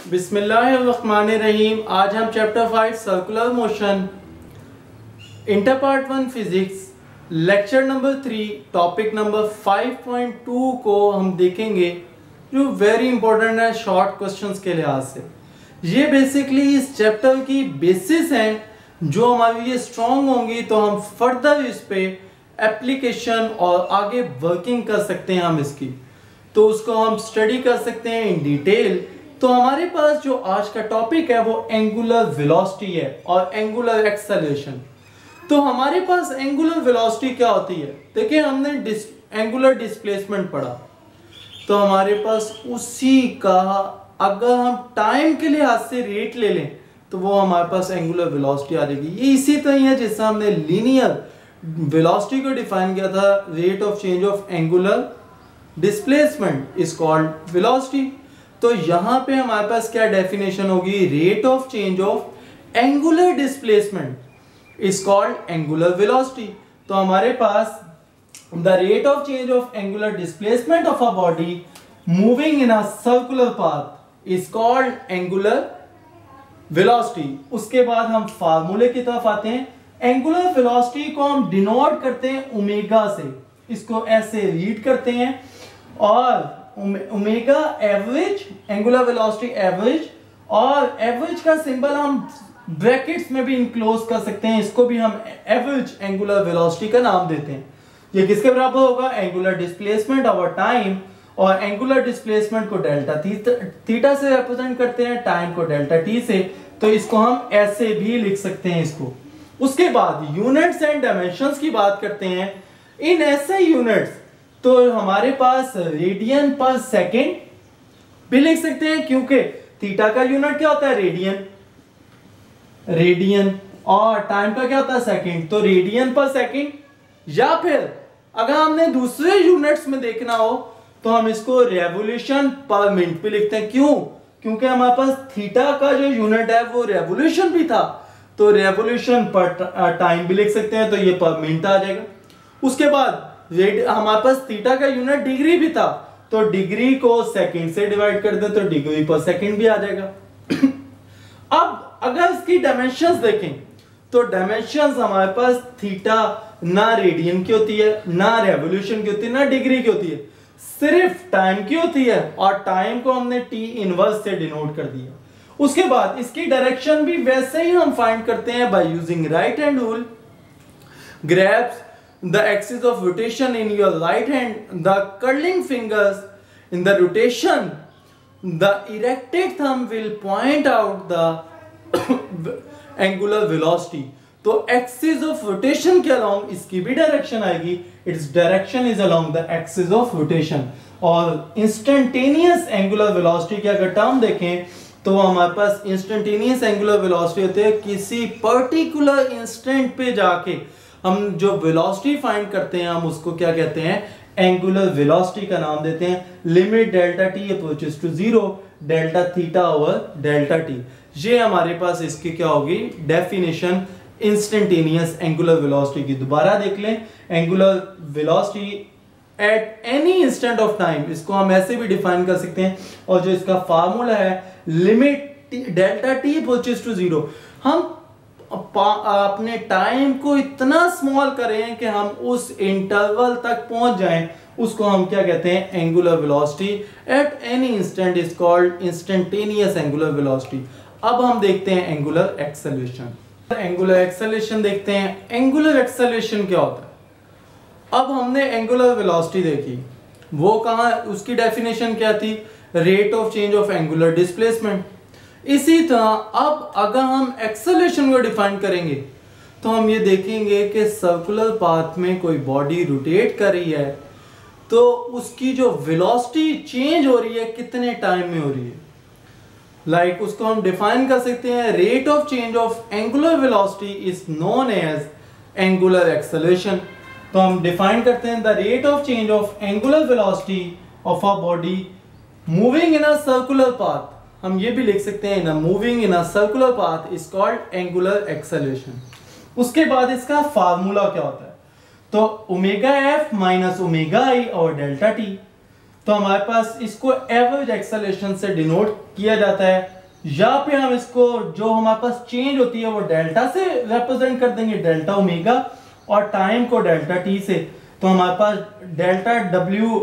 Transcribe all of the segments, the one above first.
बिस्मिल्लाहिर्रहमानिर्रहीम। आज हम chapter 5 circular motion inter part 1 physics lecture number 3 topic number 5.2 को हम देखेंगे, जो वेरी इंपॉर्टेंट है शॉर्ट क्वेश्चंस के लिहाज से। ये बेसिकली इस चैप्टर की बेसिस हैं जो हमारे लिए स्ट्रॉन्ग होंगी तो हम फर्दर इस पे एप्लीकेशन और आगे वर्किंग कर सकते हैं। हम इसकी तो उसको हम स्टडी कर सकते हैं इन डिटेल। तो हमारे पास जो आज का टॉपिक है वो एंगुलर वेलोसिटी है और एंगुलर एक्सेलरेशन। तो हमारे पास एंगुलर वेलोसिटी क्या होती है? देखिए, हमने एंगुलर डिस्प्लेसमेंट पढ़ा, तो हमारे पास उसी का अगर हम टाइम के लिहाज से रेट ले लें तो वो हमारे पास एंगुलर वेलोसिटी आ जाएगी। ये इसी तरह है जैसे हमने लीनियर वेलोसिटी को डिफाइन किया था, rate of change of angular displacement is called velocity. तो यहां पे हमारे पास क्या डेफिनेशन होगी? Rate of change of angular displacement is called angular velocity. तो हमारे पास the rate of change of angular displacement of a body moving in a circular path is called angular velocity. उसके बाद हम फार्मूले की तरफ आते हैं। एंगुलर वेलोसिटी को हम डिनोट करते हैं ओमेगा से, इसको ऐसे रीड करते हैं, और omega average, angular velocity average, और एवरेज का सिंबल हम ब्रैकेट्स में भी इनक्लोज कर सकते हैं, इसको भी हम एवरेज एंगुलर वेलोसिटी का नाम देते हैं। ये किसके बराबर होगा? एंगुलर डिस्प्लेसमेंट ओवर टाइम, और एंगुलर डिस्प्लेसमेंट को डेल्टा थीटा से रिप्रेजेंट करते हैं, टाइम को डेल्टा टी से। तो इसको हम ऐसे भी लिख सकते हैं इसको। उसके बाद यूनिट्स एंड डायमेंशंस की बात करते हैं। इन ऐसे यूनिट्स तो हमारे पास रेडियन पर सेकेंड भी लिख सकते हैं, क्योंकि थीटा का यूनिट क्या होता है? रेडियन, और टाइम का क्या होता है? सेकेंड। तो रेडियन पर सेकेंड, या फिर अगर हमने दूसरे यूनिट्स में देखना हो तो हम इसको रेवोल्यूशन पर मिनट भी लिखते हैं। क्यों? क्योंकि हमारे पास थीटा का जो यूनिट है वो रेवोल्यूशन भी था, तो रेवोल्यूशन पर टाइम भी लिख सकते हैं, तो ये पर मिनट आ जाएगा। उसके बाद हमारे पास थीटा का यूनिट डिग्री भी था, तो डिग्री को सेकंड से डिवाइड कर दे तो डिग्री पर सेकंड भी आ जाएगा। अब अगर इसकी डायमेंशंस देखें तो डायमेंशंस हमारे पास थीटा ना रेडियन की होती है, ना रेवोल्यूशन की होती है, ना डिग्री की होती है, सिर्फ टाइम की होती है, और टाइम को हमने टी इनवर्स से डिनोट कर दिया। उसके बाद इसकी डायरेक्शन भी वैसे ही हम फाइंड करते हैं by using right hand rule. Grabs the axis of rotation in your right hand, the curling fingers in the rotation, the erected thumb will point out the angular velocity। तो axis of rotation के along इसकी भी direction आएगी, its direction is along the axis of rotation। और instantaneous angular velocity की अगर term देखें तो हमारे पास instantaneous angular velocity होती है किसी पर्टिकुलर इंस्टेंट पे जाके हम जो वेलोसिटी फाइंड करते हैं हम उसको क्या कहते हैं? एंगुलर वेलोसिटी का नाम देते हैं। Limit delta t approaches to zero, delta theta over delta T. ये हमारे पास इसकी क्या होगी? डेफिनेशन इंस्टेंटेनियस एंगुलर वेलोसिटी की। दोबारा देख लें, angular velocity at any instant of time, इसको हम ऐसे भी डिफाइन कर सकते हैं, और जो इसका फार्मूला है limit delta t approaches to zero. हम अपने टाइम को इतना स्मॉल करें कि हम उस इंटरवल तक पहुंच जाएं, उसको हम क्या कहते हैं? Angular velocity at any instant is called instantaneous angular velocity. अब हम देखते हैं एंगुलर एक्सेलरेशन। एंगुलर एक्सेलरेशन देखते हैं। एंगुलर एक्सेलरेशन क्या होता है? अब हमने एंगुलर वेलोसिटी देखी, वो कहां, उसकी डेफिनेशन क्या थी? Rate of change of angular displacement. इसी तरह अब अगर हम एक्सेलरेशन को डिफाइन करेंगे तो हम ये देखेंगे कि सर्कुलर पाथ में कोई बॉडी रोटेट कर रही है तो उसकी जो वेलोसिटी चेंज हो रही है कितने टाइम में हो रही है। लाइक उसको हम डिफाइन कर सकते हैं, rate of change of angular velocity is known as angular acceleration. तो हम डिफाइन करते हैं the rate of change of angular velocity of a body moving in a circular path. हम ये भी लिख सकते हैं moving in a circular path is called angular acceleration. उसके बाद इसका फार्मूला क्या होता है? तो omega f minus omega i और डेल्टा टी। तो हमारे पास इसको एवरेज एक्सेलरेशन से डिनोट किया जाता है, या फिर हम इसको जो हमारे पास चेंज होती है वो डेल्टा से रिप्रेजेंट कर देंगे, डेल्टा ओमेगा, और टाइम को डेल्टा टी से। तो हमारे पास delta W,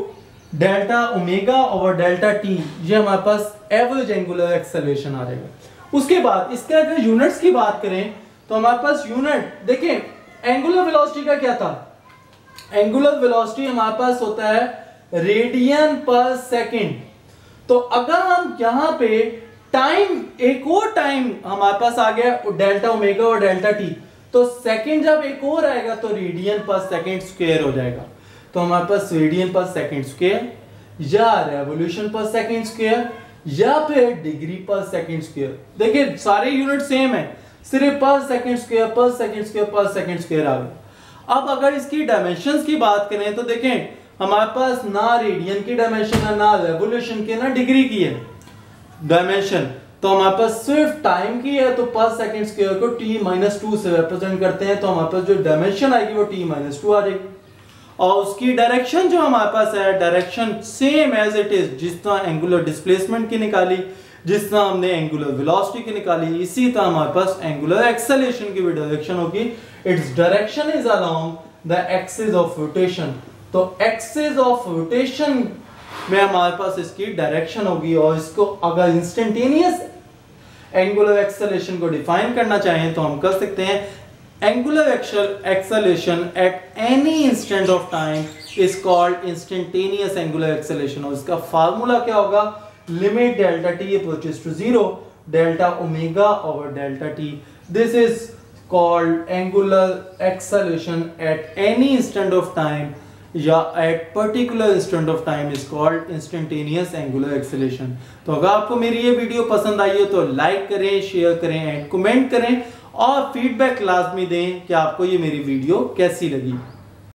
delta omega over delta T, ये हमारे पास एवरेज एंगुलर एक्सेलरेशन आ जाएगा। उसके बाद इसके अगर यूनिट्स की बात करें तो हमारे पास यूनिट देखिए, एंगुलर वेलोसिटी का क्या था, एंगुलर वेलोसिटी हमारे पास होता है रेडियन पर सेकंड। तो अगर हम यहां पे टाइम, एक और टाइम हमारे पास आ गया डेल्टा ओमेगा और डेल्टा टी, तो सेकंड जब एक और आएगा तो रेडियन पर सेकंड स्क्वायर हो जाएगा। तो हमारे पास रेडियन पर सेकंड स्क्वायर या रेवोल्यूशन पर सेकंड स्क्वायर या फिर डिग्री पर सेकंड स्क्वायर। देखिए सारे यूनिट सेम है, सिर्फ पर सेकंड स्क्वायर पर सेकंड स्क्वायर पर सेकंड स्क्वायर आ गया। अब अगर इसकी डायमेंशंस की बात करें तो देखें हमारे पास ना रेडियन की डायमेंशन है, ना रेवोल्यूशन की, ना डिग्री की है डायमेंशन। तो हमारे पास सिर्फ टाइम की है, तो पर सेकंड स्क्वायर को t-2 से रिप्रेजेंट करते हैं, तो हमारे पास जो डायमेंशन आएगी वो t-2 आ जाएगी। और उसकी डायरेक्शन जो हमारे पास है, direction same as it is, जिस तरह एंगुलर डिस्प्लेसमेंट की निकाली, जिस तरह हमने एंगुलर वेलोसिटी की निकाली, इसी तरह हमारे पास एंगुलर एक्सेलरेशन की भी डायरेक्शन होगी। Its direction is along the axis of rotation. तो एक्सिस ऑफ रोटेशन में हमारे पास इसकी डायरेक्शन होगी। और इसको अगर इंस्टेंटेनियस एंगुलर एक्सेलरेशन को डिफाइन करना चाहें तो हम कर सकते हैं, angular acceleration at any instant of time is called instantaneous angular acceleration. और इसका फार्मूला क्या होगा, limit delta t approaches to 0 delta omega over delta t. This is called angular acceleration at any instant of time या at particular instant of time is called instantaneous angular acceleration. तो अगर आपको मेरी ये video पसंद आई हो तो like करें, शेयर करें एंड कमेंट करें, और फीडबैक लाजमी दें कि आपको ये मेरी वीडियो कैसी लगी।